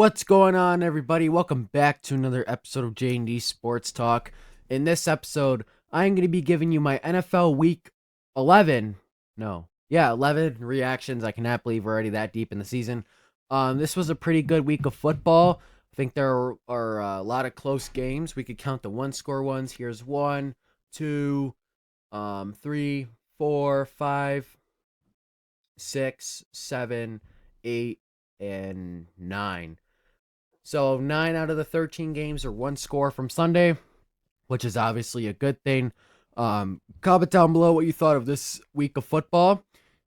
What's going on, everybody? Welcome back to another episode of J&D Sports Talk. In this episode, I'm going to be giving you my NFL Week 11. 11 reactions. I cannot believe we're already that deep in the season. This was a pretty good week of football. I think there are a lot of close games. We could count the one-score ones. Here's 1, 2, 3, 4, 5, 6, 7, 8, and 9. So 9 out of the 13 games are one score from Sunday, which is obviously a good thing. Comment down below what you thought of this week of football.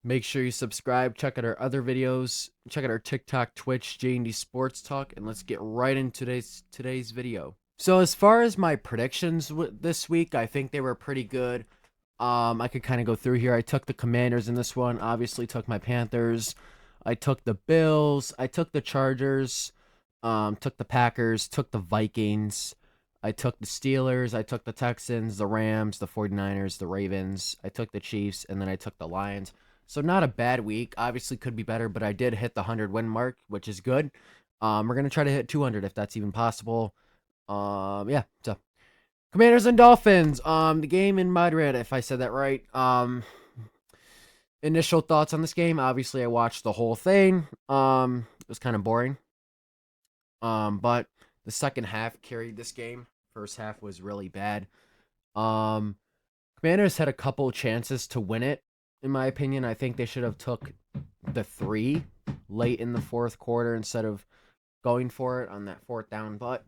Make sure you subscribe, check out our other videos, check out our TikTok, Twitch, J&D Sports Talk, and let's get right into today's video. So as far as my predictions this week, I think they were pretty good. I could kind of go through here. I took the Commanders in this one, obviously took my Panthers. I took the Bills, I took the Chargers, took the Packers, took the Vikings, I took the Steelers, I took the Texans, the Rams, the 49ers, the Ravens, I took the Chiefs, and then I took the Lions. So not a bad week. Obviously could be better, but I did hit the 100 win mark, which is good. We're going to try to hit 200 if that's even possible. So Commanders and Dolphins. The game in Madrid, if I said that right. Initial thoughts on this game. Obviously, I watched the whole thing. It was kind of boring. But the second half carried this game. First half was really bad. Commanders had a couple chances to win it. In my opinion, I think they should have took the 3 late in the fourth quarter instead of going for it on that fourth down. But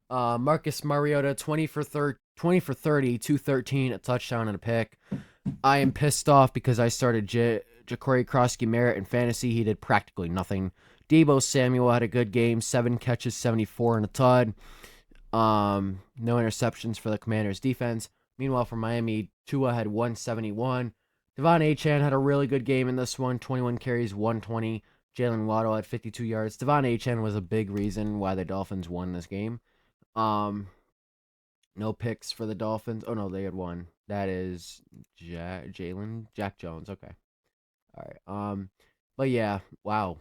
Marcus Mariota, 20 for 30, 213, a touchdown and a pick. I am pissed off because I started Ja'Cory Krosky-Merritt in fantasy. He did practically nothing. Deebo Samuel had a good game, 7 catches, 74 and a tud. No interceptions for the Commanders defense. Meanwhile, for Miami, Tua had 171. Devon Achane had a really good game in this one, 21 carries, 120. Jalen Waddle had 52 yards. Devon Achane was a big reason why the Dolphins won this game. No picks for the Dolphins. Oh, no, they had one. That is Jack Jones. Okay. All right. But yeah, wow.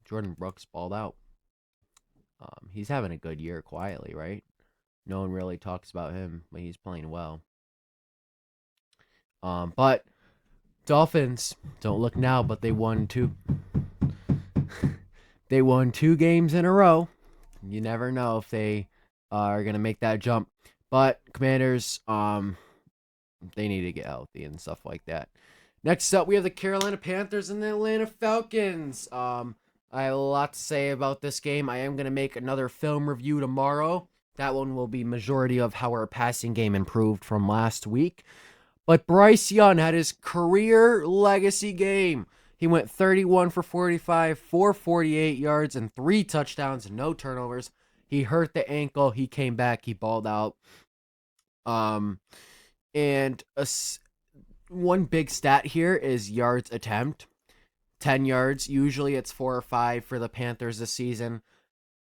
Jordan Brooks balled out. He's having a good year quietly, right? No one really talks about him, but he's playing well. But Dolphins, don't look now, but they won 2. They won 2 games in a row. You never know if they are going to make that jump. But Commanders, they need to get healthy and stuff like that. Next up, we have the Carolina Panthers and the Atlanta Falcons. I have a lot to say about this game. I am going to make another film review tomorrow. That one will be majority of how our passing game improved from last week. But Bryce Young had his career legacy game. He went 31 for 45, 448 yards, and 3 touchdowns, and no turnovers. He hurt the ankle. He came back. He balled out. One big stat here is yards attempt. 10 yards. Usually it's 4 or 5 for the Panthers this season.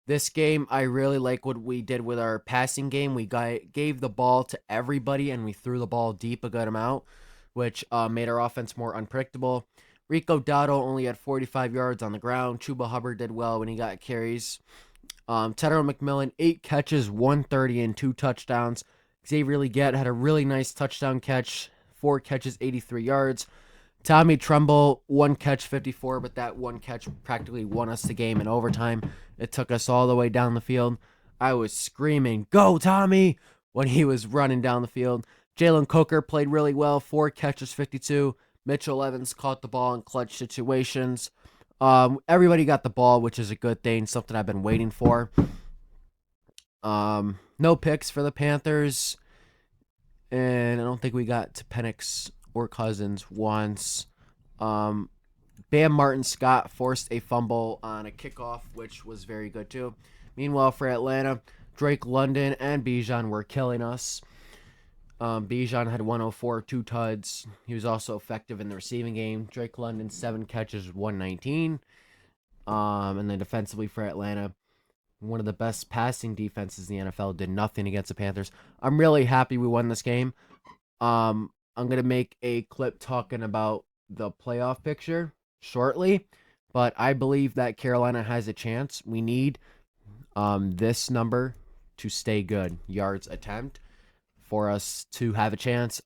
This game, I really like what we did with our passing game. We gave the ball to everybody, and we threw the ball deep a good amount, which made our offense more unpredictable. Rico Dowdle only had 45 yards on the ground. Chuba Hubbard did well when he got carries. Tedder McMillan, 8 catches, 130, and 2 touchdowns. Xavier Legette had a really nice touchdown catch, 4 catches, 83 yards. Tommy Tremble, 1 catch, 54, but that 1 catch practically won us the game in overtime. It took us all the way down the field. I was screaming, "Go, Tommy!" when he was running down the field. Jalen Coker played really well, 4 catches, 52. Mitchell Evans caught the ball in clutch situations. Everybody got the ball, which is a good thing, something I've been waiting for. No picks for the Panthers, and I don't think we got to Penix or Cousins once. Bam Martin-Scott forced a fumble on a kickoff, which was very good too. Meanwhile, for Atlanta, Drake London and Bijan were killing us. Bijan had 104, 2 tuds. He was also effective in the receiving game. Drake London, 7 catches, 119. And then defensively for Atlanta, one of the best passing defenses in the NFL, did nothing against the Panthers. I'm really happy we won this game. I'm going to make a clip talking about the playoff picture shortly. but I believe that Carolina has a chance. We need this number to stay good, yards attempt, for us to have a chance.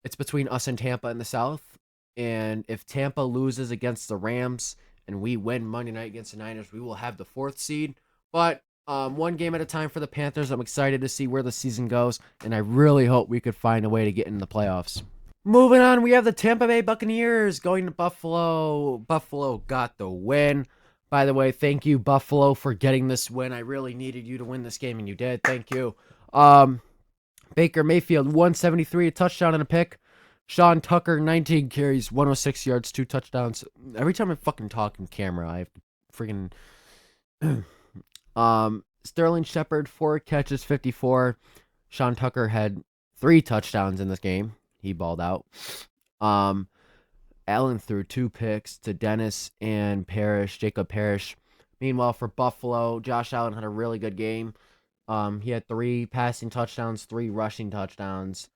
It's between us and Tampa in the South, and if Tampa loses against the Rams and we win Monday night against the Niners, we will have the 4th seed. But one game at a time for the Panthers. I'm excited to see where the season goes, and I really hope we could find a way to get in the playoffs. Moving on, we have the Tampa Bay Buccaneers going to Buffalo. Buffalo got the win. By the way, thank you, Buffalo, for getting this win. I really needed you to win this game, and you did. Thank you. Baker Mayfield, 173, a touchdown and a pick. Sean Tucker, 19 carries, 106 yards, 2 touchdowns. Every time I fucking talk in camera, I have to freaking... Sterling Shepard, 4 catches, 54. Sean Tucker had 3 touchdowns in this game. He balled out. Allen threw 2 picks to Dennis and Jacob Parrish. Meanwhile, for Buffalo, Josh Allen had a really good game. He had 3 passing touchdowns, 3 rushing touchdowns,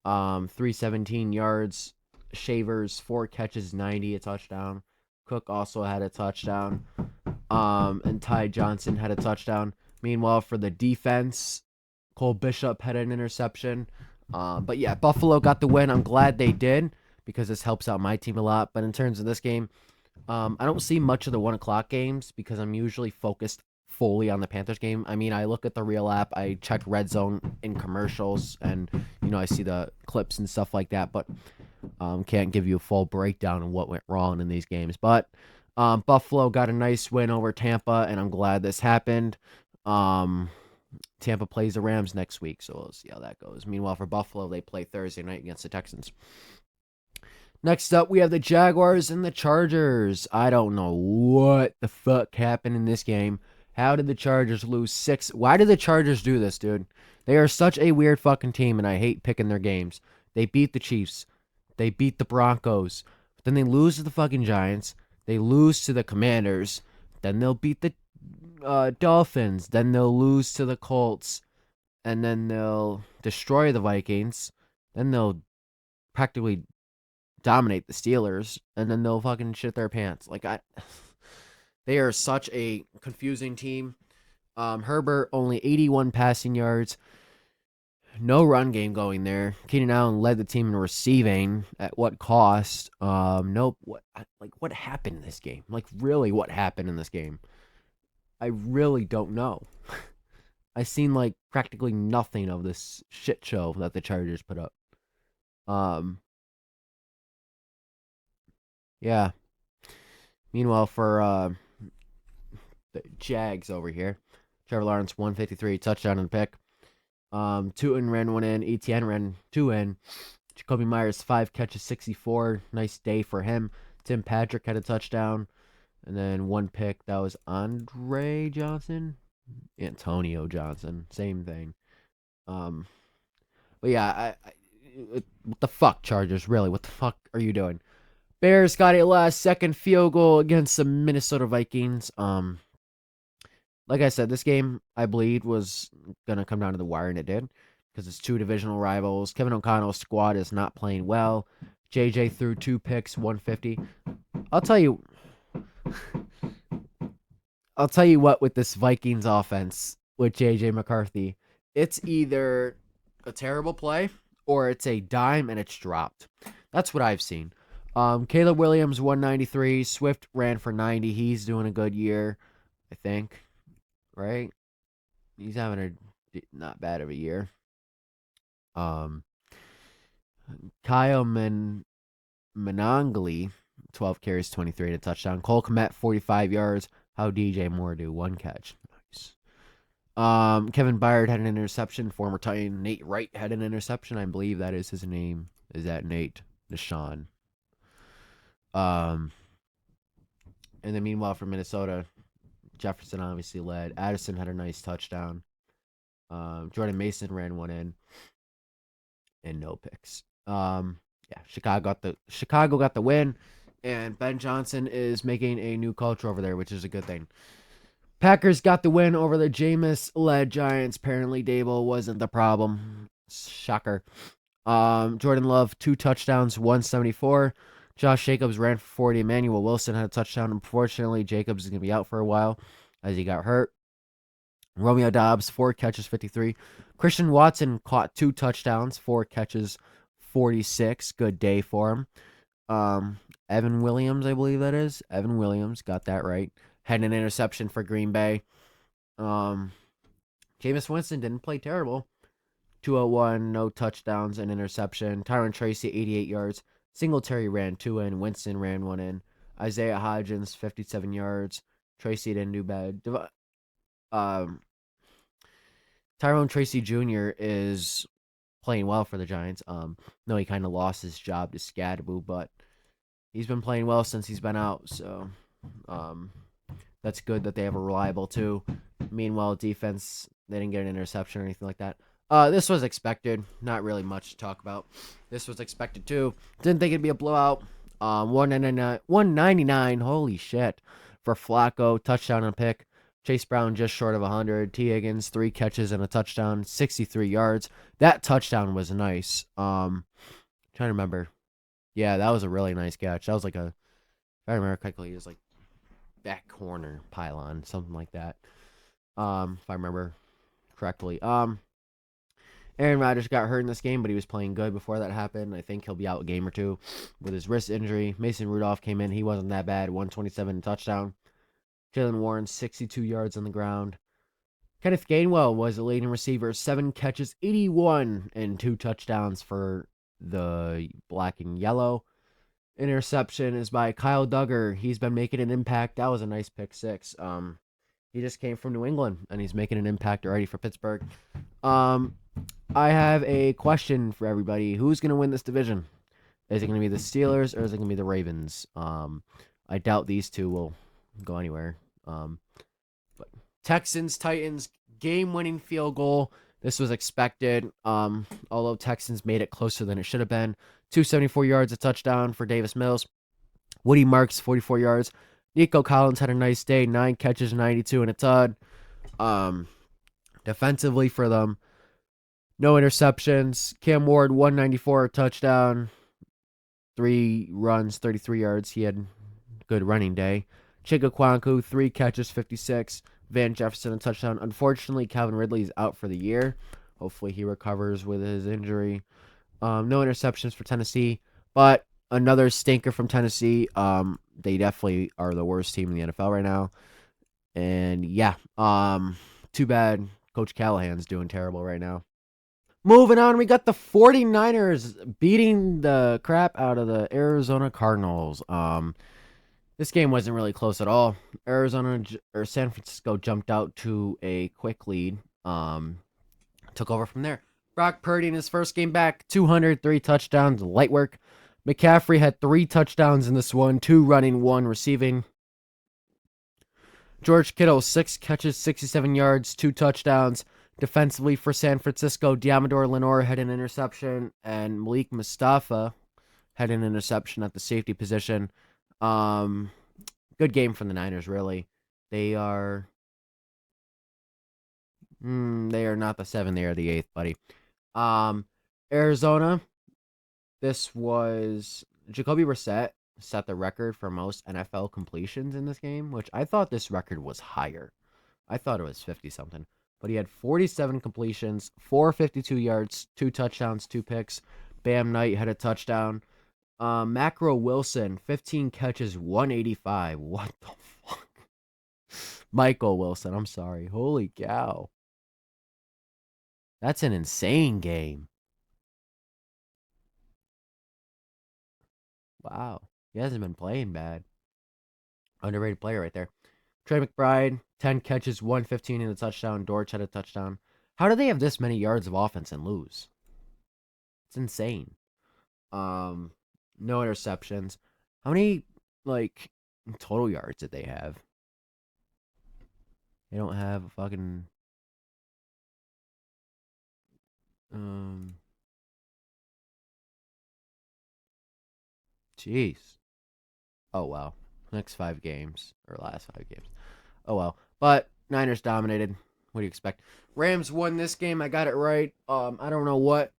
317 yards. Shavers, 4 catches, 90, a touchdown. Cook also had a touchdown. And Ty Johnson had a touchdown. Meanwhile, for the defense, Cole Bishop had an interception. But yeah, Buffalo got the win. I'm glad they did because this helps out my team a lot. But in terms of this game, I don't see much of the 1 o'clock games because I'm usually focused fully on the Panthers game. I mean, I look at the Real app, I check Red Zone in commercials, and I see the clips and stuff like that. But can't give you a full breakdown of what went wrong in these games. But Buffalo got a nice win over Tampa, and I'm glad this happened. Tampa plays the Rams next week, so we'll see how that goes. Meanwhile, for Buffalo, they play Thursday night against the Texans. Next up, we have the Jaguars and the Chargers. I don't know what the fuck happened in this game. How did the Chargers lose 6? Why did the Chargers do this, dude? They are such a weird fucking team, and I hate picking their games. They beat the Chiefs. They beat the Broncos. But then they lose to the fucking Giants. They lose to the Commanders. Then they'll beat the Dolphins. Then they'll lose to the Colts. And then they'll destroy the Vikings. Then they'll practically dominate the Steelers. And then they'll fucking shit their pants. They are such a confusing team. Herbert, only 81 passing yards. No run game going there. Keenan Allen led the team in receiving. At what cost? Nope. What happened in this game? Really, what happened in this game? I really don't know. I seen practically nothing of this shit show that the Chargers put up. Yeah. Meanwhile, for the Jags over here, Trevor Lawrence, 153, touchdown and pick. Tootin ran 1 in. Etienne ran 2 in. Jacoby Myers, 5 catches, 64. Nice day for him. Tim Patrick had a touchdown. And then 1 pick. That was Andre Johnson? Antonio Johnson. Same thing. But yeah, what the fuck, Chargers? Really, what the fuck are you doing? Bears got a last-second field goal against the Minnesota Vikings. Like I said, this game, I believed, was going to come down to the wire, and it did, because it's 2 divisional rivals. Kevin O'Connell's squad is not playing well. JJ threw 2 picks, 150. I'll tell you what, with this Vikings offense, with JJ McCarthy, it's either a terrible play or it's a dime and it's dropped. That's what I've seen. Caleb Williams, 193. Swift ran for 90. He's doing a good year, I think. Right? He's having a not bad of a year. Kyle Manangli, 12 carries, 23 and a touchdown. Cole Kmet, 45 yards. How DJ Moore do? 1 catch. Nice. Kevin Byard had an interception. Former Titan Nate Wright had an interception. I believe that is his name. Is that Nate Deshaun? And then meanwhile for Minnesota, Jefferson obviously led. Addison had a nice touchdown. Jordan Mason ran 1 in. And no picks. Yeah, Chicago got the win. And Ben Johnson is making a new culture over there, which is a good thing. Packers got the win over the Jameis-led Giants. Apparently Dable wasn't the problem. Shocker. Jordan Love, 2 touchdowns, 174. Josh Jacobs ran for 40. Emmanuel Wilson had a touchdown. Unfortunately, Jacobs is going to be out for a while as he got hurt. Romeo Doubs, 4 catches, 53. Christian Watson caught 2 touchdowns, 4 catches, 46. Good day for him. Evan Williams, I believe that is. Evan Williams, got that right. Had an interception for Green Bay. Jameis Winston didn't play terrible. 201, no touchdowns, an interception. Tyron Tracy, 88 yards. Singletary ran 2 in. Winston ran 1 in. Isaiah Hodgins, 57 yards. Tracy didn't do bad. Tyrone Tracy Jr. is playing well for the Giants. No, he kind of lost his job to Scadaboo, but he's been playing well since he's been out. So, that's good that they have a reliable 2. Meanwhile, defense, they didn't get an interception or anything like that. This was expected. Not really much to talk about. This was expected too. Didn't think it'd be a blowout. 199. Holy shit. For Flacco, touchdown and pick. Chase Brown just short of 100. T. Higgins, 3 catches and a touchdown, 63 yards. That touchdown was nice. Trying to remember. Yeah, that was a really nice catch. That was like if I remember correctly, it was like back corner pylon, something like that. If I remember correctly. Aaron Rodgers got hurt in this game, but he was playing good before that happened. I think he'll be out a game or 2 with his wrist injury. Mason Rudolph came in. He wasn't that bad. 127 touchdown. Jalen Warren, 62 yards on the ground. Kenneth Gainwell was the leading receiver. 7 catches, 81, and 2 touchdowns for the black and yellow. Interception is by Kyle Duggar. He's been making an impact. That was a nice pick 6. He just came from New England, and he's making an impact already for Pittsburgh. I have a question for everybody. Who's going to win this division? Is it going to be the Steelers or is it going to be the Ravens? I doubt these two will go anywhere. But Texans, Titans, game-winning field goal. This was expected, although Texans made it closer than it should have been. 274 yards, a touchdown for Davis Mills. Woody Marks, 44 yards. Nico Collins had a nice day, 9 catches, 92 and a tud. Defensively for them, no interceptions. Cam Ward, 194, touchdown. 3 runs, 33 yards. He had a good running day. Chigakwanku, 3 catches, 56. Van Jefferson, a touchdown. Unfortunately, Calvin Ridley is out for the year. Hopefully he recovers with his injury. No interceptions for Tennessee, but another stinker from Tennessee. They definitely are the worst team in the NFL right now. And yeah, too bad Coach Callahan's doing terrible right now. Moving on, we got the 49ers beating the crap out of the Arizona Cardinals. This game wasn't really close at all. San Francisco jumped out to a quick lead. Took over from there. Brock Purdy in his first game back, 203 touchdowns, light work. McCaffrey had 3 touchdowns in this one, 2 running, 1 receiving. George Kittle, 6 catches, 67 yards, 2 touchdowns. Defensively for San Francisco, Diamador Lenore had an interception, and Malik Mustafa had an interception at the safety position. Good game from the Niners, really. They are not the 7, they are the 8th, buddy. Arizona, this was Jacoby Brissett set the record for most NFL completions in this game, which I thought this record was higher. I thought it was 50-something. But he had 47 completions, 452 yards, 2 touchdowns, 2 picks. Bam Knight had a touchdown. Macro Wilson, 15 catches, 185. What the fuck? Michael Wilson, I'm sorry. Holy cow. That's an insane game. Wow. He hasn't been playing bad. Underrated player right there. Trey McBride, 10 catches, 115 in a touchdown. Dortch had a touchdown. How do they have this many yards of offense and lose? It's insane. No interceptions. How many, total yards did they have? They don't have a fucking... Jeez. Oh, wow. Next 5 games. Or last 5 games. Oh, well. But Niners dominated. What do you expect? Rams won this game. I got it right. I don't know what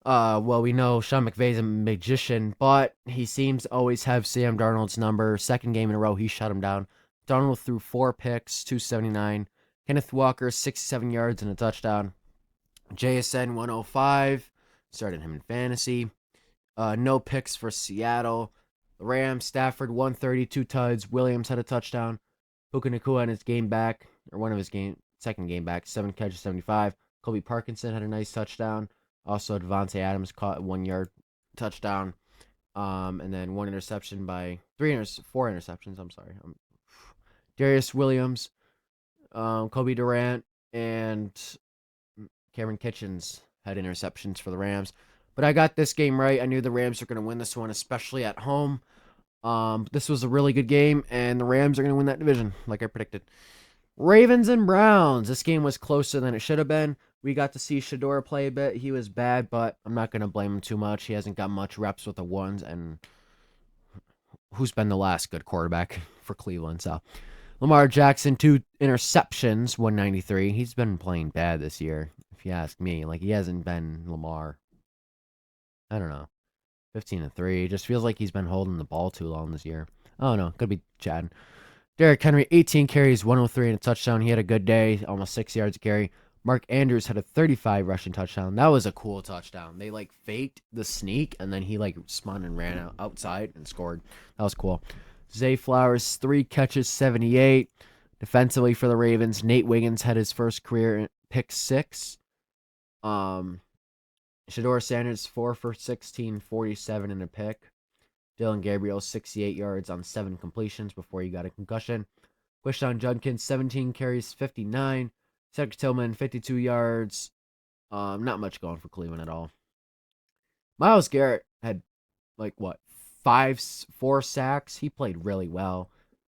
Well, we know Sean McVay's a magician, but he seems to always have Sam Darnold's number. Second game in a row, he shut him down. Darnold threw 4 picks, 279. Kenneth Walker, 67 yards and a touchdown. JSN, 105. Started him in fantasy. No picks for Seattle. The Rams, Stafford, 132 tuds. Williams had a touchdown. Puka Nacua in his game back, or one of his second game back, 7 catches, 75. Colby Parkinson had a nice touchdown. Also, Devontae Adams caught a 1 yard touchdown. And then one interception by four interceptions. I'm sorry. Darius Williams, Kobe Durant, and Cameron Kitchens had interceptions for the Rams. But I got this game right. I knew the Rams were going to win this one, especially at home. This was a really good game, and the Rams are going to win that division, like I predicted. Ravens and Browns. This game was closer than it should have been. We got to see Shador play a bit. He was bad, but I'm not going to blame him too much. He hasn't got much reps with the ones, and who's been the last good quarterback for Cleveland? So Lamar Jackson, 2 interceptions, 193. He's been playing bad this year, if you ask me. Like, he hasn't been Lamar. I don't know. 15-3. Just feels like he's been holding the ball too long this year. Oh no, could be Chad. Derrick Henry, 18 carries, 103 and a touchdown. He had a good day, almost 6 yards a carry. Mark Andrews had a 35 rushing touchdown. That was a cool touchdown. They faked the sneak, and then he spun and ran outside and scored. That was cool. Zay Flowers, 3 catches, 78. Defensively for the Ravens, Nate Wiggins had his first career pick 6. Shador Sanders, 4 for 16, 47 and a pick. Dylan Gabriel, 68 yards on 7 completions before he got a concussion. Quishon Judkins, 17 carries, 59. Cedric Tillman, 52 yards. Not much going for Cleveland at all. Myles Garrett had, 4 sacks. He played really well.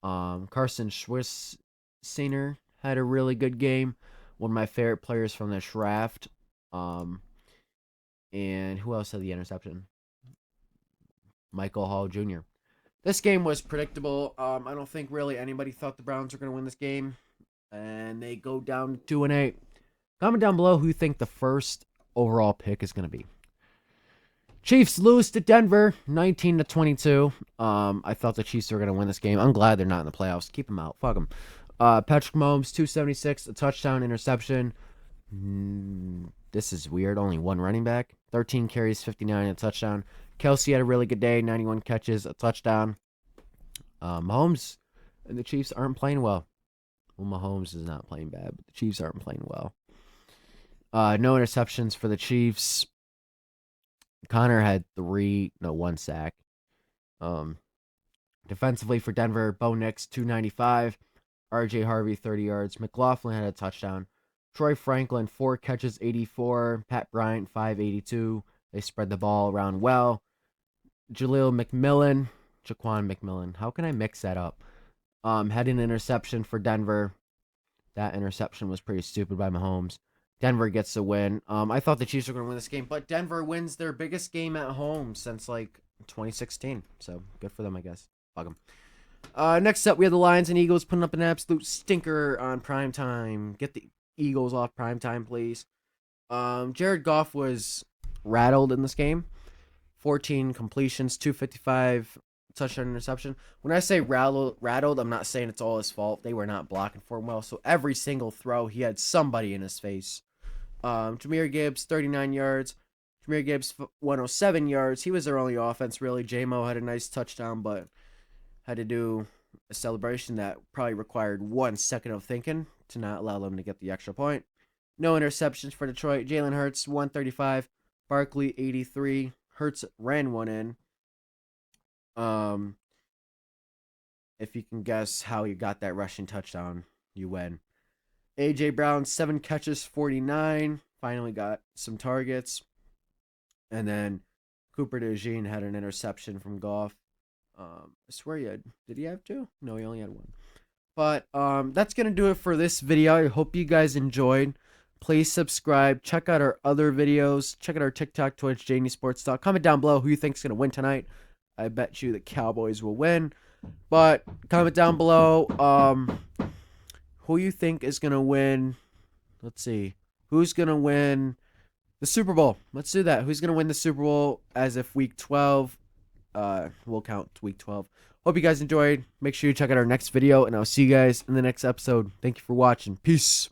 Carson Schwarzenegger had a really good game. One of my favorite players from the draft. And who else had the interception? Michael Hall Jr. This game was predictable. I don't think really anybody thought the Browns were going to win this game. And they go down to 2-8. Comment down below who you think the first overall pick is going to be. Chiefs lose to Denver, 19-22. I thought the Chiefs were going to win this game. I'm glad they're not in the playoffs. Keep them out. Fuck them. Patrick Mahomes, 276, a touchdown, interception. This is weird. Only one running back. 13 carries, 59, and a touchdown. Kelsey had a really good day. 91 catches, a touchdown. Mahomes and the Chiefs aren't playing well. Well, Mahomes is not playing bad, but the Chiefs aren't playing well. No interceptions for the Chiefs. Connor had 1 sack. Defensively for Denver, Bo Nix, 295. RJ Harvey, 30 yards. McLaughlin had a touchdown. Troy Franklin, 4 catches, 84. Pat Bryant, 582. They spread the ball around well. Jaquan McMillan. How can I mix that up? Had an interception for Denver. That interception was pretty stupid by Mahomes. Denver gets the win. I thought the Chiefs were going to win this game, but Denver wins their biggest game at home since 2016. So good for them, I guess. Fuck them. Next up, we have the Lions and Eagles putting up an absolute stinker on primetime. Get the Eagles off primetime, please. Jared Goff was rattled in this game. 14 completions, 255 touchdown interception. When I say rattled, I'm not saying it's all his fault. They were not blocking for him well. So every single throw, he had somebody in his face. Jahmyr Gibbs, 39 yards. Jahmyr Gibbs, 107 yards. He was their only offense, really. J-Mo had a nice touchdown, but had to do a celebration that probably required 1 second of thinking to not allow them to get the extra point. No interceptions for Detroit. Jalen Hurts, 135. Barkley, 83. Hurts ran one in. If you can guess how he got that rushing touchdown, you win. A.J. Brown, 7 catches, 49. Finally got some targets. And then Cooper DeJean had an interception from Goff. I swear did he have 2? No, he only had 1. But that's going to do it for this video. I hope you guys enjoyed. Please subscribe. Check out our other videos. Check out our TikTok, Twitch, JD Sports Talk. Comment down below who you think is going to win tonight. I bet you the Cowboys will win. But comment down below who you think is going to win. Let's see. Who's going to win The Super Bowl. Let's do that. Who's gonna win the Super Bowl as if week 12? We'll count week 12. Hope you guys enjoyed. Make sure you check out our next video, and I'll see you guys in the next episode. Thank you for watching. Peace.